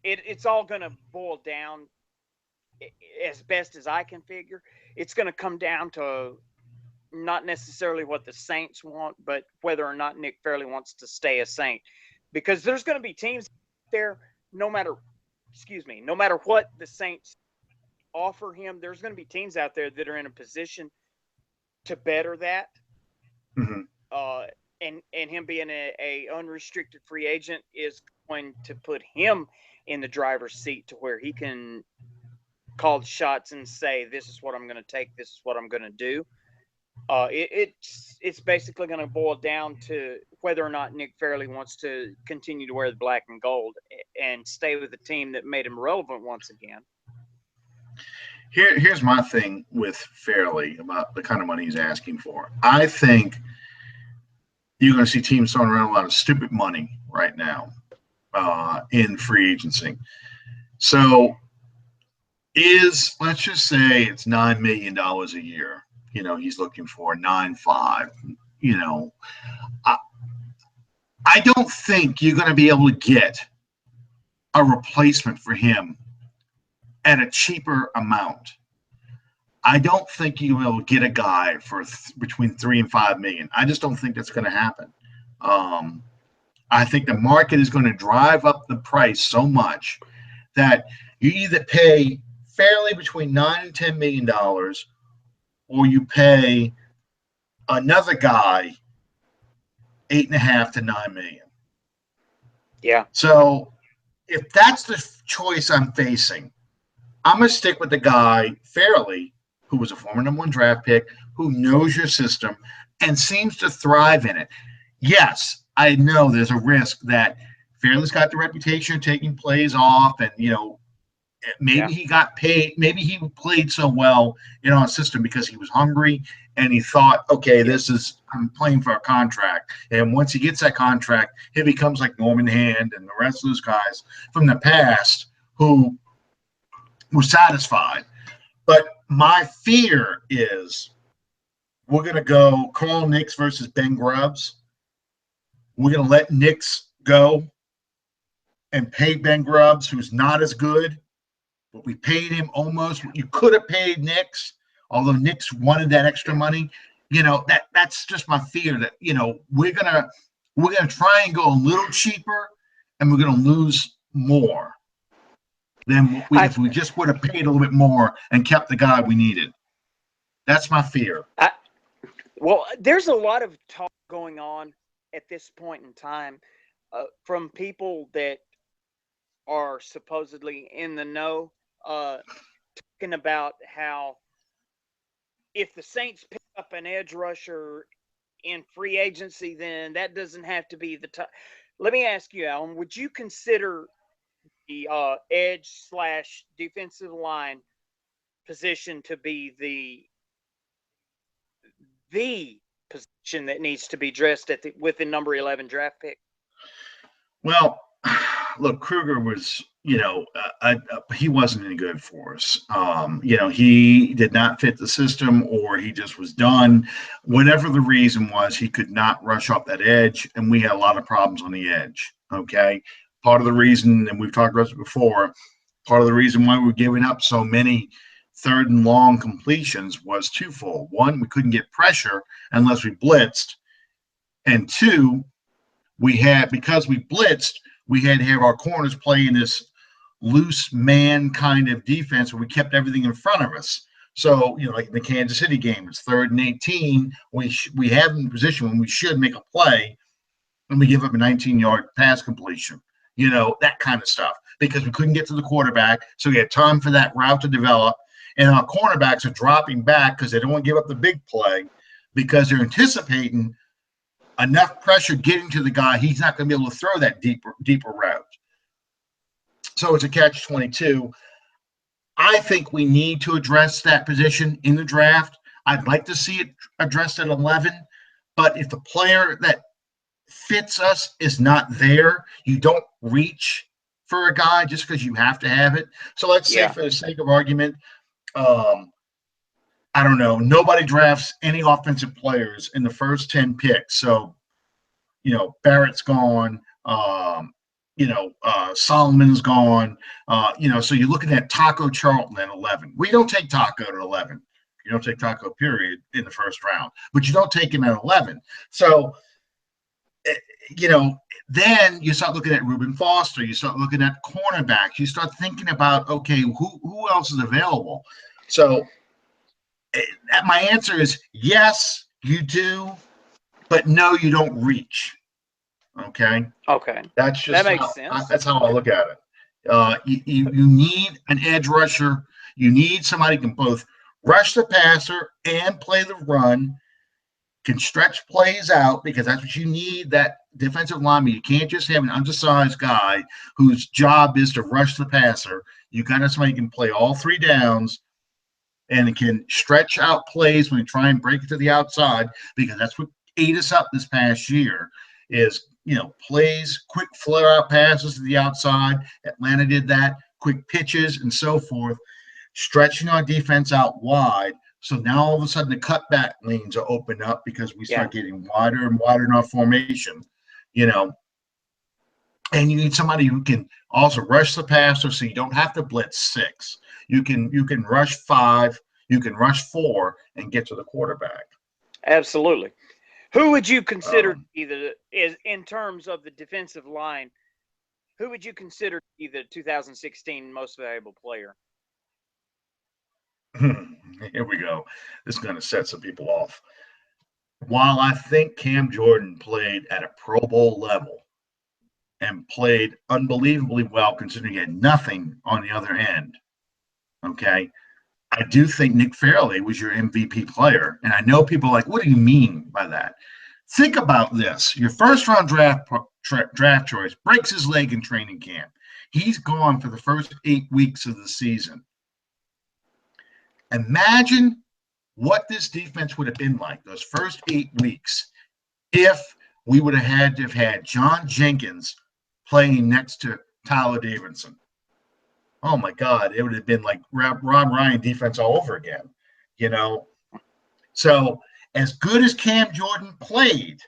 it's all going to boil down, as best as I can figure. It's going to come down to not necessarily what the Saints want, but whether or not Nick Fairley wants to stay a Saint. Because there's going to be teams there, no matter what the Saints offer him, there's going to be teams out there that are in a position to better that. Mm-hmm. And him being a unrestricted free agent is going to put him in the driver's seat to where he can call the shots and say, this is what I'm going to take, this is what I'm going to do. It's basically going to boil down to whether or not Nick Fairley wants to continue to wear the black and gold and stay with the team that made him relevant once again. Here's my thing with Fairley about the kind of money he's asking for. I think you're going to see teams throwing around a lot of stupid money right now in free agency. So let's just say it's $9 million a year. You know, he's looking for 9.5. You know, I don't think you're going to be able to get a replacement for him at a cheaper amount. I don't think you will get a guy for between 3 and 5 million. I just don't think that's going to happen. I think the market is going to drive up the price so much that you either pay Fairley between $9 and $10 million, or you pay another guy $8.5 to $9 million. Yeah. So if that's the choice I'm facing, I'm going to stick with the guy Fairley, who was a former #1 draft pick, who knows your system and seems to thrive in it. Yes, I know there's a risk that Fairley's got the reputation of taking plays off, and maybe he got paid. Maybe he played so well in our system because he was hungry and he thought, okay, I'm playing for a contract. And once he gets that contract, he becomes like Norman Hand and the rest of those guys from the past who were satisfied. But my fear is we're going to go Carl Nicks versus Ben Grubbs. We're going to let Nicks go and pay Ben Grubbs, who's not as good. But we paid him almost what you could have paid Nicks, although Nicks wanted that extra money. That's just my fear that, we're gonna try and go a little cheaper and we're gonna lose more than if we just would have paid a little bit more and kept the guy we needed. That's my fear. Well, there's a lot of talk going on at this point in time from people that are supposedly in the know, talking about how if the Saints pick up an edge rusher in free agency, then that doesn't have to be the top. Let me ask you, Alan, would you consider the edge/defensive line position to be the position that needs to be addressed with the number 11 draft pick? Well, look, Kruger was, he wasn't any good for us. He did not fit the system, or he just was done. Whatever the reason was, he could not rush up that edge, and we had a lot of problems on the edge. Okay. Part of the reason, and we've talked about it before, part of the reason why we're giving up so many 3rd and long completions was twofold. One, we couldn't get pressure unless we blitzed. And two, because we blitzed, we had to have our corners play in this loose man kind of defense where we kept everything in front of us. So, like the Kansas City game, it's 3rd and 18. We have in position when we should make a play, and we give up a 19-yard pass completion. That kind of stuff, because we couldn't get to the quarterback. So we had time for that route to develop. And our cornerbacks are dropping back because they don't want to give up the big play, because they're anticipating enough pressure getting to the guy. He's not going to be able to throw that deeper route. So it's a catch-22. I think we need to address that position in the draft. I'd like to see it addressed at 11, but if the player that fits us is not there, you don't reach for a guy just because you have to have it. So let's say, for the sake of argument, I don't know, nobody drafts any offensive players in the first 10 picks. So, Barrett's gone, Solomon's gone, so you're looking at Taco Charlton at 11. We don't take Taco at 11. You don't take Taco, period, in the first round, but you don't take him at 11. So, then you start looking at Reuben Foster. You start looking at cornerbacks. You start thinking about, okay, who else is available? So my answer is yes, you do, but no, you don't reach. Okay. That makes sense. That's how I look at it. You need an edge rusher. You need somebody who can both rush the passer and play the run, can stretch plays out, because that's what you need, that defensive lineman. You can't just have an undersized guy whose job is to rush the passer. You got to have somebody who can play all 3 downs and can stretch out plays when you try and break it to the outside, because that's what ate us up this past year is, plays, quick flare-out passes to the outside. Atlanta did that, quick pitches and so forth, stretching our defense out wide. So now all of a sudden the cutback lanes are opened up because we start getting wider and wider in our formation, and you need somebody who can also rush the passer, so you don't have to blitz 6. You can rush 5, you can rush 4 and get to the quarterback. Absolutely. Who would you consider in terms of the defensive line, who would you consider to be the 2016 most valuable player? Here we go. This is going to set some people off. While I think Cam Jordan played at a Pro Bowl level and played unbelievably well, considering he had nothing on the other end, okay, I do think Nick Fairley was your MVP player. And I know people are like, what do you mean by that? Think about this. Your first-round draft choice breaks his leg in training camp. He's gone for the first 8 weeks of the season. Imagine what this defense would have been like those first 8 weeks if we would have had John Jenkins playing next to Tyler Davidson. Oh, my God. It would have been like Rob Ryan defense all over again, So as good as Cam Jordan played,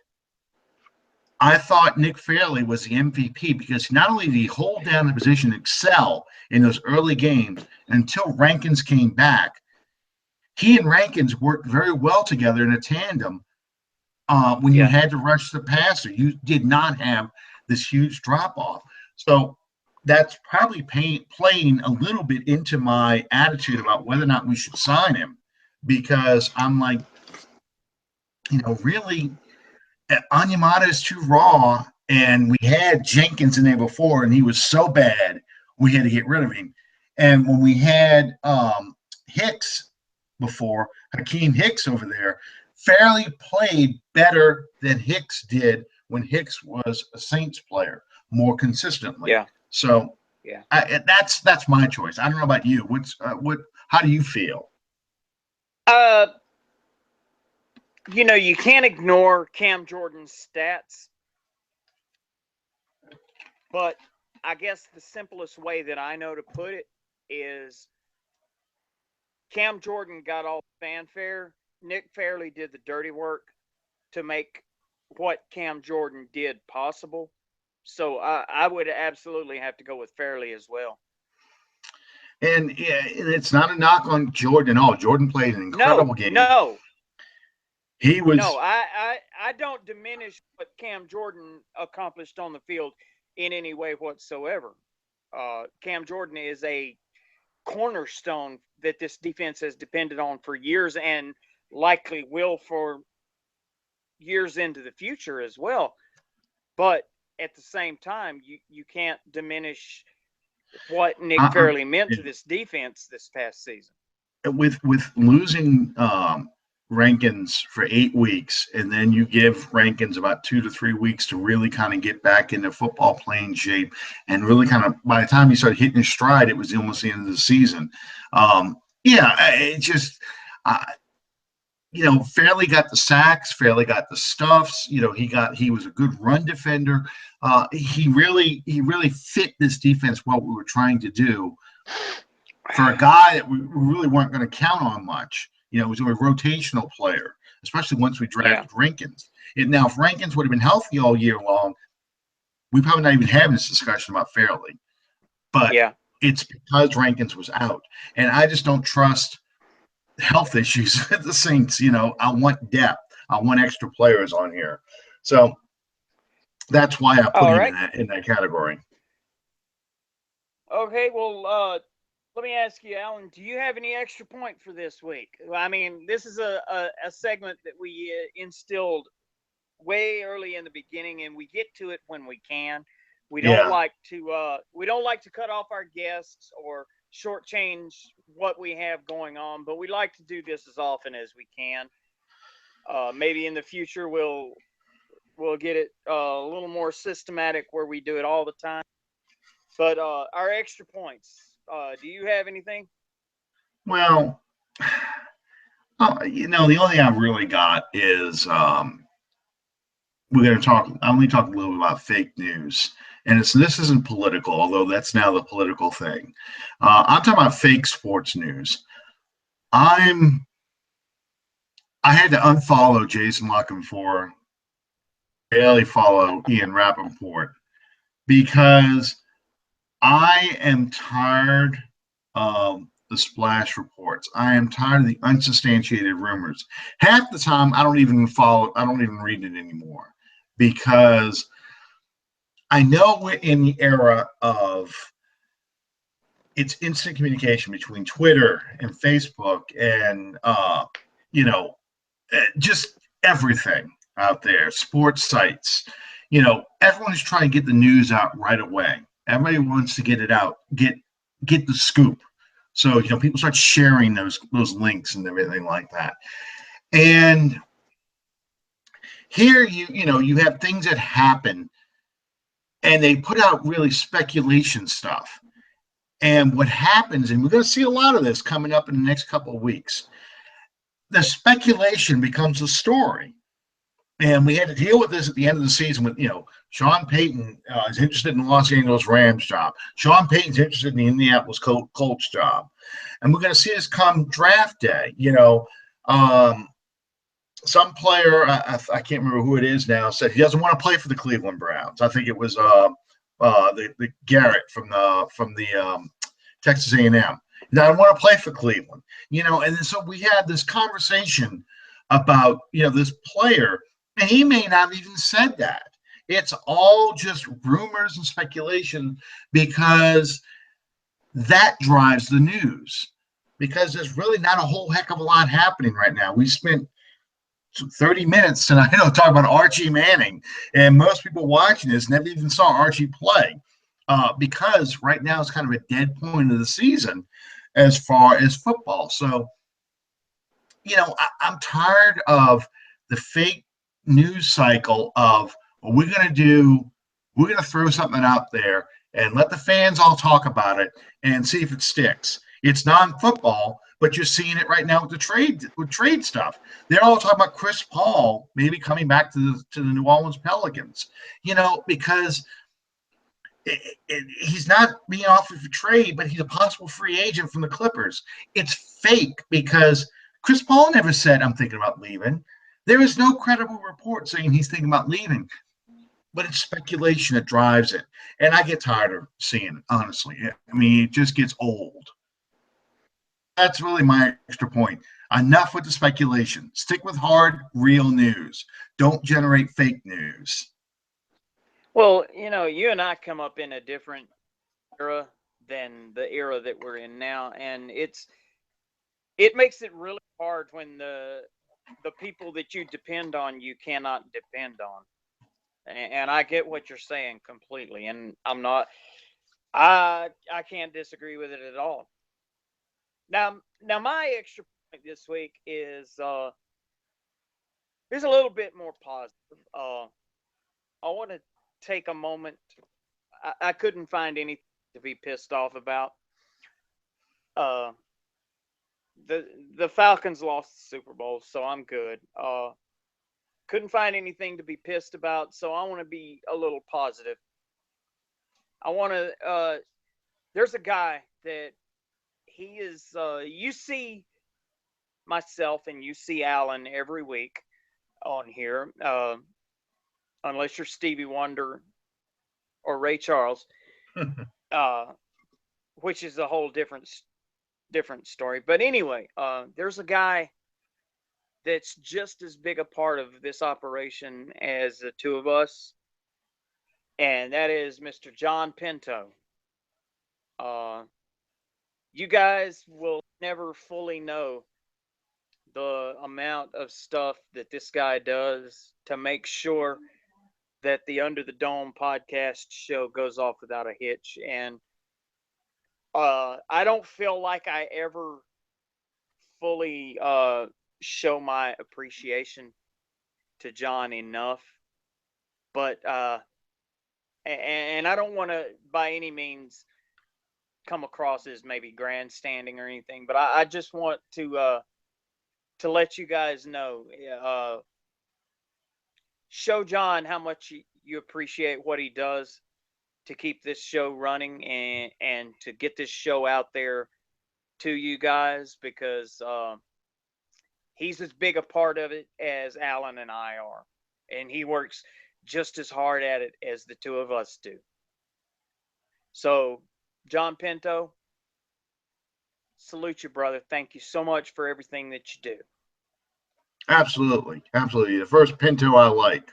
I thought Nick Fairley was the MVP, because not only did he hold down the position, excel in those early games until Rankins came back. He and Rankins worked very well together in a tandem. When you had to rush the passer, you did not have this huge drop-off. So that's probably playing a little bit into my attitude about whether or not we should sign him, because I'm like, really, Onyemata is too raw, and we had Jenkins in there before, and he was so bad, we had to get rid of him. And when we had Hicks before, Hakeem Hicks over there, Fairley played better than Hicks did when Hicks was a Saints player more consistently. So that's my choice. I don't know about you. How do you feel? You can't ignore Cam Jordan's stats, but I guess the simplest way that I know to put it is Cam Jordan got all the fanfare. Nick Fairley did the dirty work to make what Cam Jordan did possible. So I would absolutely have to go with Fairley as well. And it's not a knock on Jordan at all. Jordan played an incredible game. No. He was. No, I I don't diminish what Cam Jordan accomplished on the field in any way whatsoever. Cam Jordan is a cornerstone that this defense has depended on for years and likely will for years into the future as well. But at the same time, you can't diminish what Nick Fairley meant to this defense this past season. With losing Rankins for 8 weeks, and then you give Rankins about 2 to 3 weeks to really kind of get back into football playing shape, and really kind of by the time he started hitting his stride, it was almost the end of the season. It just. Fairley got the sacks, Fairley got the stuffs. He was a good run defender. He really fit this defense what we were trying to do for a guy that we really weren't going to count on much. He was a rotational player, especially once we drafted Rankins. Now, if Rankins would have been healthy all year long, we probably not even having this discussion about Fairley. But it's because Rankins was out, and I just don't trust health issues at the Saints. I want depth. I want extra players on here. So that's why I put him in that category. Okay, well, let me ask you, Alan, do you have any extra point for this week? I mean, this is a segment that we instilled way early in the beginning, and we get to it when we can. We don't like to cut off our guests or shortchange what we have going on, but we like to do this as often as we can. Maybe in the future we'll get it a little more systematic where we do it all the time. But our extra points, do you have anything? Well, the only thing I've really got is we're going to talk. I only talk a little bit about fake news, and this isn't political, although that's now the political thing. I'm talking about fake sports news. I had to unfollow Jason Lockenfor, barely follow Ian Rappaport, because I am tired of the splash reports. I am tired of the unsubstantiated rumors. Half the time, I don't even read it anymore, because I know we're in the era of it's instant communication between Twitter and Facebook and just everything out there, sports sites. Everyone is trying to get the news out right away. Everybody wants to get it out, get the scoop. So people start sharing those links and everything like that. And here you have things that happen, and they put out really speculation stuff. And what happens, and we're going to see a lot of this coming up in the next couple of weeks, the speculation becomes a story. And we had to deal with this at the end of the season with, Sean Payton is interested in the Los Angeles Rams job. Sean Payton's interested in the Indianapolis Colts job. And we're going to see this come draft day. Some player, I can't remember who it is now, said he doesn't want to play for the Cleveland Browns. I think it was the Garrett from the Texas A&M. Now, I want to play for Cleveland, and so we had this conversation about, this player, and he may not have even said that. It's all just rumors and speculation, because that drives the news, because there's really not a whole heck of a lot happening right now. We spent 30 minutes tonight talking about Archie Manning, and most people watching this never even saw Archie play, because right now it's kind of a dead point of the season as far as football. So, I'm tired of the fake news cycle of what we're going to do. We're going to throw something out there and let the fans all talk about it and see if it sticks. It's non-football, but you're seeing it right now with the trade stuff. They're all talking about Chris Paul maybe coming back to the New Orleans Pelicans, because he's not being offered for trade, but he's a possible free agent from the Clippers. It's fake, because Chris Paul never said, I'm thinking about leaving. There is no credible report saying he's thinking about leaving, but it's speculation that drives it. And I get tired of seeing it, honestly. I mean, it just gets old. that's really my extra point. Enough with the speculation. Stick with hard, real news. Don't generate fake news. Well, you and I come up in a different era than the era that we're in now, and it makes it really hard when the people that you depend on you cannot depend on. And I get what you're saying completely, and I can't disagree with it at all. Now my extra point this week is a little bit more positive. I want to take a moment. I couldn't find anything to be pissed off about. Uh, the Falcons lost the Super Bowl, so I'm good. Couldn't find anything to be pissed about, so I want to be a little positive. I want to. There's a guy that he is. You see myself and you see Alan every week on here, unless you're Stevie Wonder or Ray Charles, which is a whole different story. But anyway, there's a guy that's just as big a part of this operation as the two of us, and that is Mr. John Pinto. You guys will never fully know the amount of stuff that this guy does to make sure that the Under the Dome podcast show goes off without a hitch. And I don't feel like I ever fully show my appreciation to John enough. But and I don't want to by any means come across as maybe grandstanding or anything, but I just want to let you guys know, show John how much you appreciate what he does to keep this show running and to get this show out there to you guys, because he's as big a part of it as Alan and I are, and he works just as hard at it as the two of us do. So, John Pinto, salute you, brother. Thank you so much for everything that you do. Absolutely. Absolutely. The first Pinto I like.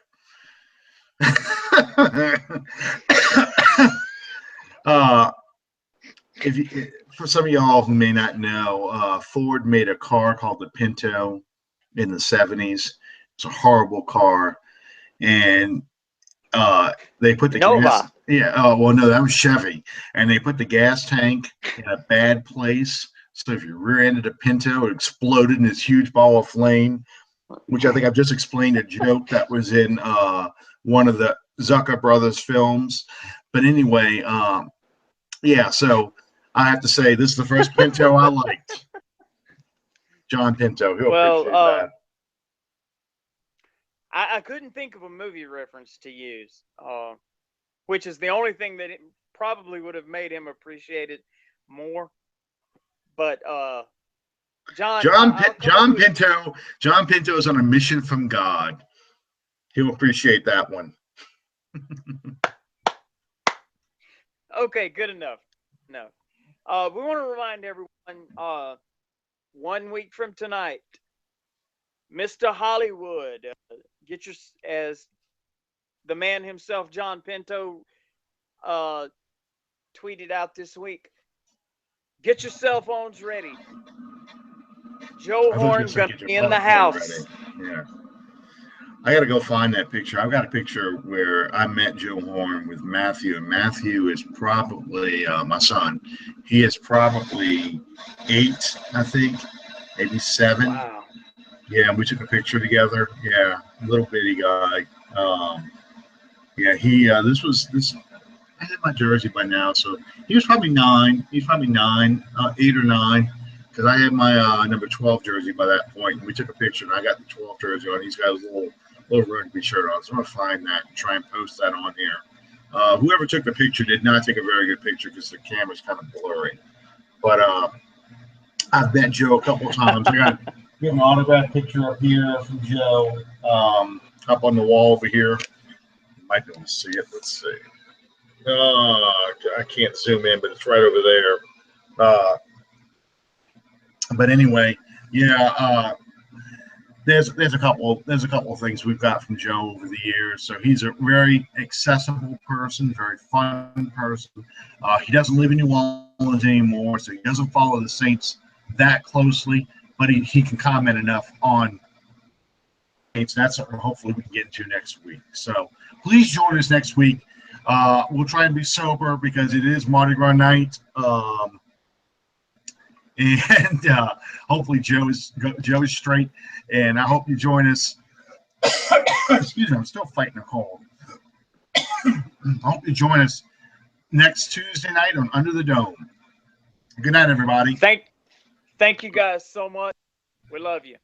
For some of y'all who may not know, Ford made a car called the Pinto in the 70s. It's a horrible car. And they put the gas. Yeah. Oh, well, no, that was Chevy. And they put the gas tank in a bad place. So if you rear-ended a Pinto, it exploded in this huge ball of flame, which I think I've just explained a joke that was in one of the Zucker brothers films. But anyway, yeah, so I have to say this is the first Pinto I liked. John Pinto. He'll appreciate that. I couldn't think of a movie reference to use, which is the only thing that it probably would have made him appreciate it more. But John Pinto is on a mission from God. He'll appreciate that one. Okay, good enough. No. We want to remind everyone, 1 week from tonight, Mr. Hollywood, as the man himself, John Pinto, tweeted out this week, get your cell phones ready. Joe Horn's going to be in the house. Yeah. I got to go find that picture. I've got a picture where I met Joe Horn with Matthew, and Matthew is probably my son. He is probably 8, I think, maybe 7. Wow. Yeah, we took a picture together. Yeah, little bitty guy. Yeah, this. I had my jersey by now, so he was probably 9. He's probably 9, 8 or 9, because I had my number 12 jersey by that point. And we took a picture, and I got the 12 jersey on. He's got a little rugby shirt on. So I'm gonna find that and try and post that on here. Whoever took the picture did not take a very good picture because the camera's kind of blurry. But I've met Joe a couple of times. I got an autograph picture up here from Joe, up on the wall over here. You might be able to see it. Let's see. I can't zoom in, but it's right over there. But anyway, yeah, there's a couple of things we've got from Joe over the years. So he's a very accessible person, very fun person. He doesn't live in New Orleans anymore, so he doesn't follow the Saints that closely, but he can comment enough on Saints. That's what hopefully we can get into next week. So please join us next week. We'll try and be sober because it is Mardi Gras night. And hopefully Joe is straight, and I hope you join us. Excuse me, I'm still fighting a cold. I hope you join us next Tuesday night on Under the Dome. Good night, everybody. Thank you guys so much. We love you.